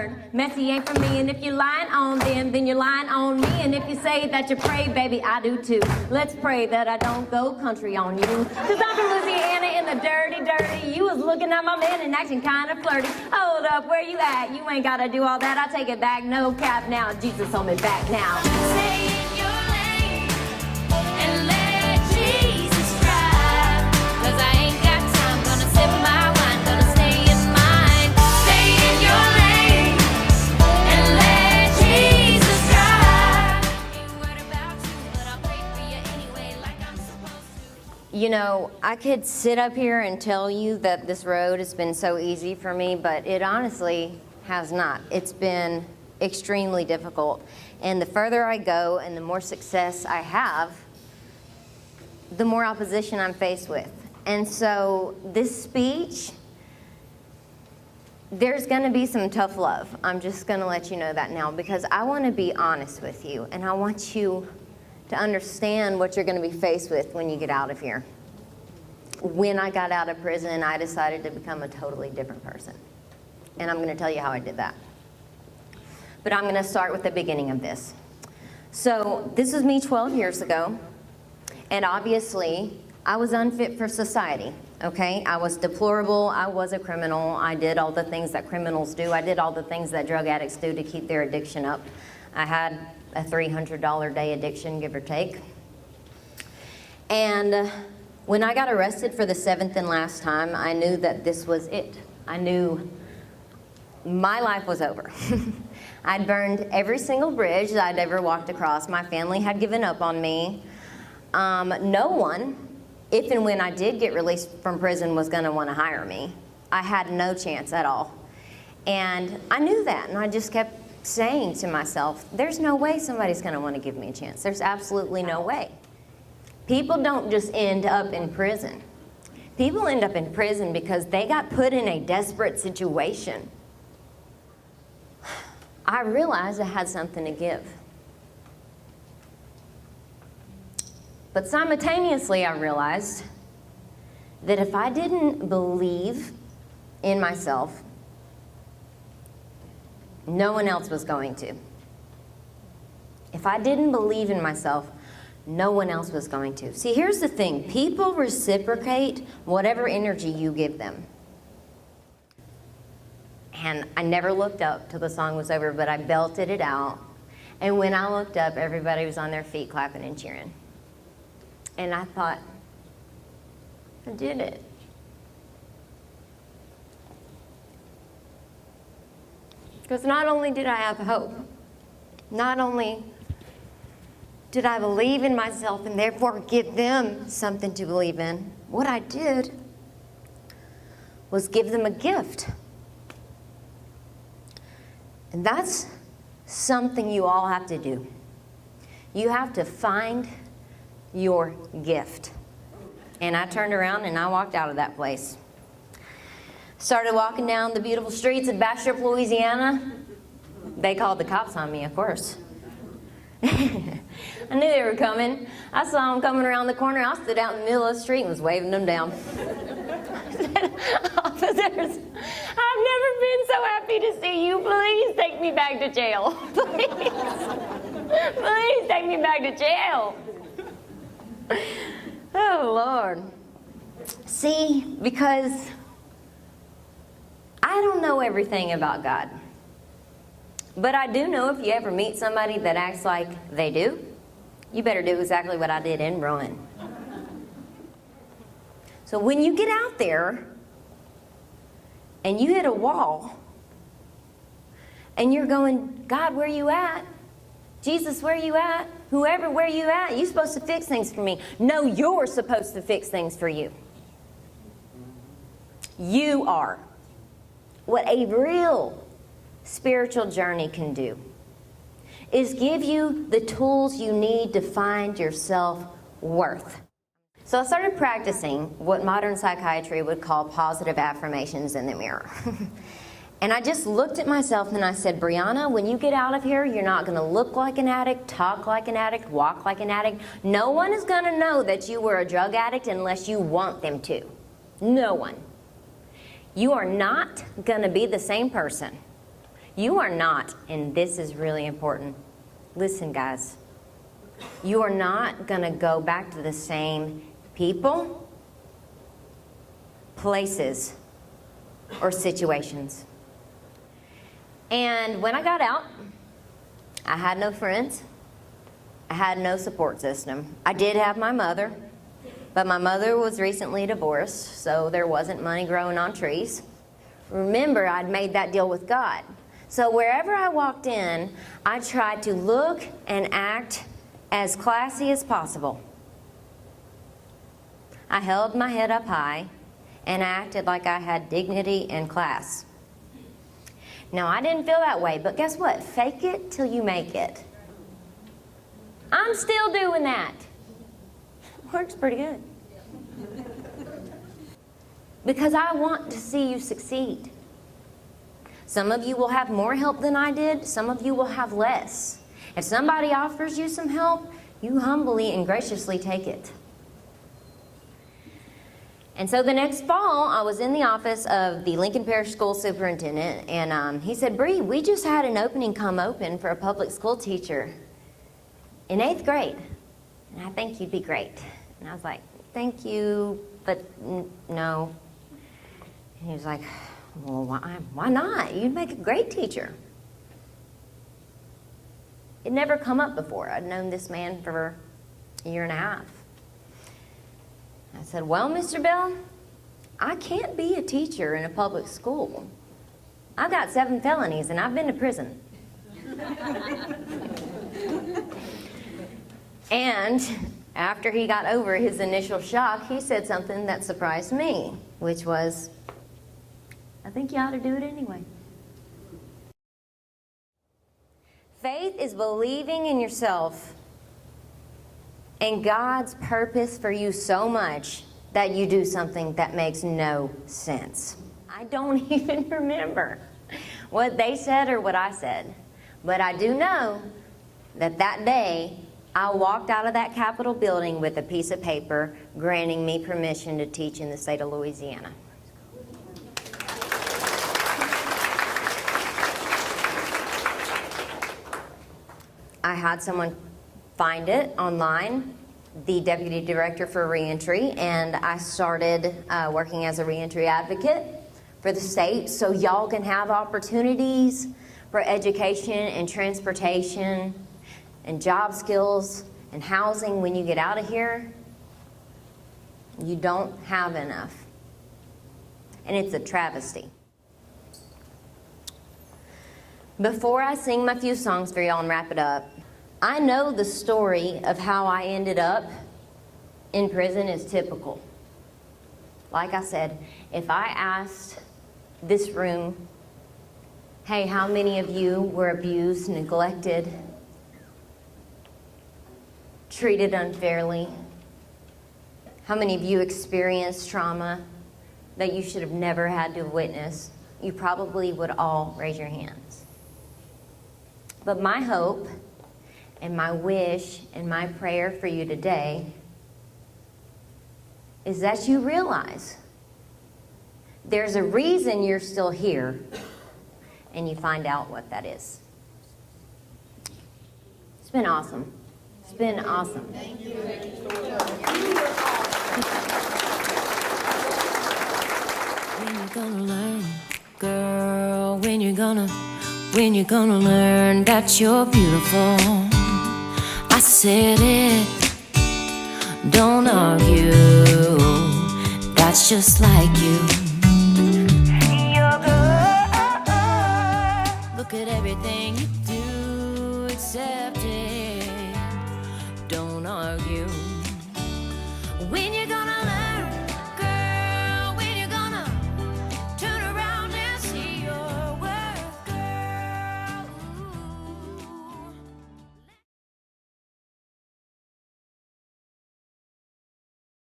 word. Messy ain't for me, and if you're lying on them, then you're lying on me. And if you say that you pray, baby, I do too. Let's pray that I don't go country on you. Cause I'm from Louisiana in the dirty, dirty. You was looking at my man and acting kind of flirty. Hold up, where you at? You ain't gotta do all that. I take it back, no cap now. Jesus on me back now. Stay in your lane and let Jesus drive. Cause I ain't got time, gonna sip my wine, gonna stay in mine. Stay in your lane and let Jesus drive. Ain't worried about you, but I'll pray for you anyway like I'm supposed to. You know, I could sit up here and tell you that this road has been so easy for me, but it honestly has not. It's been extremely difficult. And the further I go and the more success I have, the more opposition I'm faced with. And so this speech, there's gonna be some tough love. I'm just gonna let you know that now, because I wanna be honest with you, and I want you to understand what you're gonna be faced with when you get out of here. When I got out of prison, I decided to become a totally different person. And I'm gonna tell you how I did that. But I'm gonna start with the beginning of this. So this was me 12 years ago, and obviously I was unfit for society, okay? I was deplorable, I was a criminal, I did all the things that criminals do, I did all the things that drug addicts do to keep their addiction up. I had a $300 a day addiction, give or take. And when I got arrested for the 7th and last time, I knew that this was it. I knew my life was over. I'd burned every single bridge that I'd ever walked across. My family had given up on me. No one, if and when I did get released from prison, was gonna wanna hire me. I had no chance at all. And I knew that, and I just kept saying to myself, there's no way somebody's gonna wanna give me a chance. There's absolutely no way. People don't just end up in prison. People end up in prison because they got put in a desperate situation. I realized I had something to give. But simultaneously, I realized that if I didn't believe in myself, no one else was going to. If I didn't believe in myself, no one else was going to. See, here's the thing. People reciprocate whatever energy you give them. And I never looked up till the song was over, but I belted it out. And when I looked up, everybody was on their feet clapping and cheering. And I thought, I did it. Because not only did I have hope, not only did I believe in myself and therefore give them something to believe in, what I did was give them a gift. And that's something you all have to do. You have to find your gift. And I turned around and I walked out of that place. Started walking down the beautiful streets of Bastrop, Louisiana. They called the cops on me, of course. I knew they were coming. I saw them coming around the corner. I stood out in the middle of the street and was waving them down. I said, officers, I've never been so happy to see you. Please take me back to jail. Please. Please take me back to jail. Oh, Lord. See, because I don't know everything about God. But I do know if you ever meet somebody that acts like they do, you better do exactly what I did and run. So when you get out there and you hit a wall and you're going, God, where you at? Jesus, where you at? Whoever, where you at? You're supposed to fix things for me. No, you're supposed to fix things for you. You are. What a real spiritual journey can do is give you the tools you need to find your self-worth. So I started practicing what modern psychiatry would call positive affirmations in the mirror. And I just looked at myself and I said, Briana, when you get out of here, you're not gonna look like an addict, talk like an addict, walk like an addict. No one is gonna know that you were a drug addict unless you want them to. No one. You are not gonna be the same person. You are not, and this is really important. Listen, guys. You are not going to go back to the same people, places, or situations. And when I got out, I had no friends. I had no support system. I did have my mother, but my mother was recently divorced, so there wasn't money growing on trees. Remember, I'd made that deal with God. So wherever I walked in, I tried to look and act as classy as possible. I held my head up high and acted like I had dignity and class. Now, I didn't feel that way, but guess what? Fake it till you make it. I'm still doing that. Works pretty good. Because I want to see you succeed. Some of you will have more help than I did. Some of you will have less. If somebody offers you some help, you humbly and graciously take it. And so the next fall, I was in the office of the Lincoln Parish School Superintendent, and he said, "Bree, we just had an opening come open for a public school teacher in 8th grade, and I think you'd be great." And I was like, "Thank you, but no." And he was like, "Well, why not? You'd make a great teacher." It never come up before. I'd known this man for a year and a half. I said, "Well, Mr. Bell, I can't be a teacher in a public school. I've got 7 felonies and I've been to prison." And after he got over his initial shock, he said something that surprised me, which was, "I think you ought to do it anyway." Faith is believing in yourself and God's purpose for you so much that you do something that makes no sense. I don't even remember what they said or what I said, but I do know that that day I walked out of that Capitol building with a piece of paper granting me permission to teach in the state of Louisiana. I had someone find it online, the deputy director for reentry, and I started working as a reentry advocate for the state so y'all can have opportunities for education and transportation and job skills and housing when you get out of here. You don't have enough. And it's a travesty. Before I sing my few songs for y'all and wrap it up, I know the story of how I ended up in prison is typical. Like I said, if I asked this room, "Hey, how many of you were abused, neglected, treated unfairly? How many of you experienced trauma that you should have never had to witness?" You probably would all raise your hands. But my hope and my wish and my prayer for you today is that you realize there's a reason you're still here, and you find out what that is. It's been awesome. It's been awesome. Thank you. When you gonna learn, girl? When you gonna learn that you're beautiful? I said it, don't argue, that's just like you. You're good. Look at everything you do, accept it, don't argue. When you